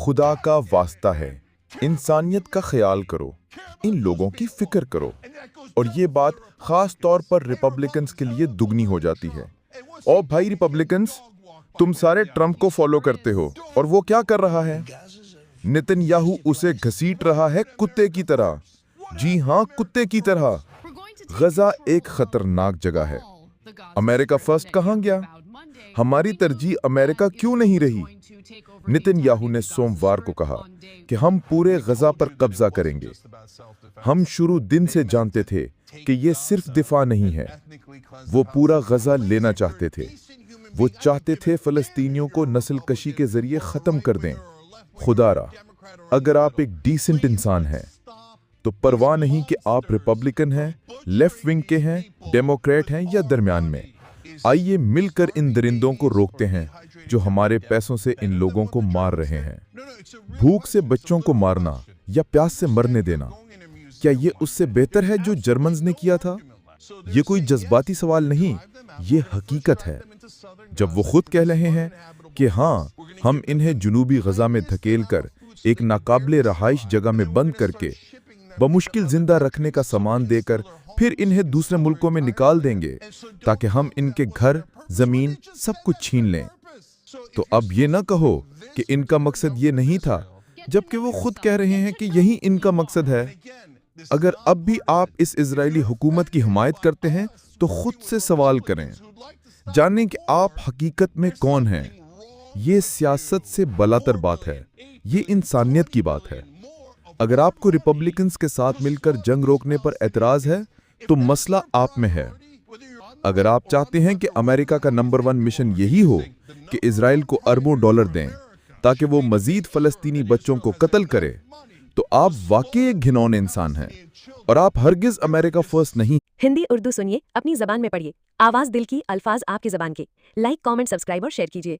خدا کا واسطہ ہے، انسانیت کا خیال کرو، ان لوگوں کی فکر کرو۔ اور یہ بات خاص طور پر ریپبلکنز کے لیے دگنی ہو جاتی ہے۔ اور بھائی ریپبلکنز، تم سارے ٹرمپ کو فالو کرتے ہو، اور وہ کیا کر رہا ہے؟ نتن یاہو اسے گھسیٹ رہا ہے کتے کی طرح۔ جی ہاں، کتے کی طرح۔ غزہ ایک خطرناک جگہ ہے۔ امریکہ فرسٹ کہاں گیا؟ ہماری ترجیح امریکہ کیوں نہیں رہی؟ نتن یاہو نے سوموار کو کہا کہ ہم پورے غزہ پر قبضہ کریں گے۔ ہم شروع دن سے جانتے تھے کہ یہ صرف دفاع نہیں ہے، وہ پورا غزہ لینا چاہتے تھے۔ وہ چاہتے تھے فلسطینیوں کو نسل کشی کے ذریعے ختم کر دیں۔ خدا را، اگر آپ ایک ڈیسنٹ انسان ہیں تو پرواہ نہیں کہ آپ ریپبلکن ہیں، لیفٹ ونگ کے ہیں، ڈیموکریٹ ہیں یا درمیان میں، آئیے مل کر ان درندوں کو روکتے ہیں جو ہمارے پیسوں سے ان لوگوں کو مار رہے ہیں۔ بھوک سے بچوں کو مارنا یا پیاس سے مرنے دینا، کیا یہ اس سے بہتر ہے جو جرمنز نے کیا تھا؟ یہ کوئی جذباتی سوال نہیں، یہ حقیقت ہے۔ جب وہ خود کہہ رہے ہیں کہ ہاں، ہم انہیں جنوبی غزہ میں دھکیل کر ایک ناقابل رہائش جگہ میں بند کر کے بمشکل زندہ رکھنے کا سامان دے کر پھر انہیں دوسرے ملکوں میں نکال دیں گے تاکہ ہم ان کے گھر، زمین، سب کچھ چھین لیں، تو اب یہ نہ کہو کہ ان کا مقصد یہ نہیں تھا، جبکہ وہ خود کہہ رہے ہیں کہ یہی ان کا مقصد ہے۔ اگر اب بھی آپ اس اسرائیلی حکومت کی حمایت کرتے ہیں تو خود سے سوال کریں، جانیں کہ آپ حقیقت میں کون ہیں۔ یہ سیاست سے بالاتر بات ہے، یہ انسانیت کی بات ہے۔ اگر آپ کو ریپبلکنز کے ساتھ مل کر جنگ روکنے پر اعتراض ہے تو مسئلہ آپ میں ہے۔ اگر آپ چاہتے ہیں کہ امریکہ کا نمبر 1 مشن یہی ہو کہ اسرائیل کو اربوں ڈالر دیں تاکہ وہ مزید فلسطینی بچوں کو قتل کرے، تو آپ واقعی ایک گھنونے انسان ہیں، اور آپ ہرگز امریکہ فرسٹ نہیں۔ ہندی اردو سنیے، اپنی زبان میں پڑھیے، آواز دل کی، الفاظ آپ کی زبان کے۔ لائک، کامنٹ، سبسکرائب اور شیئر کیجیے۔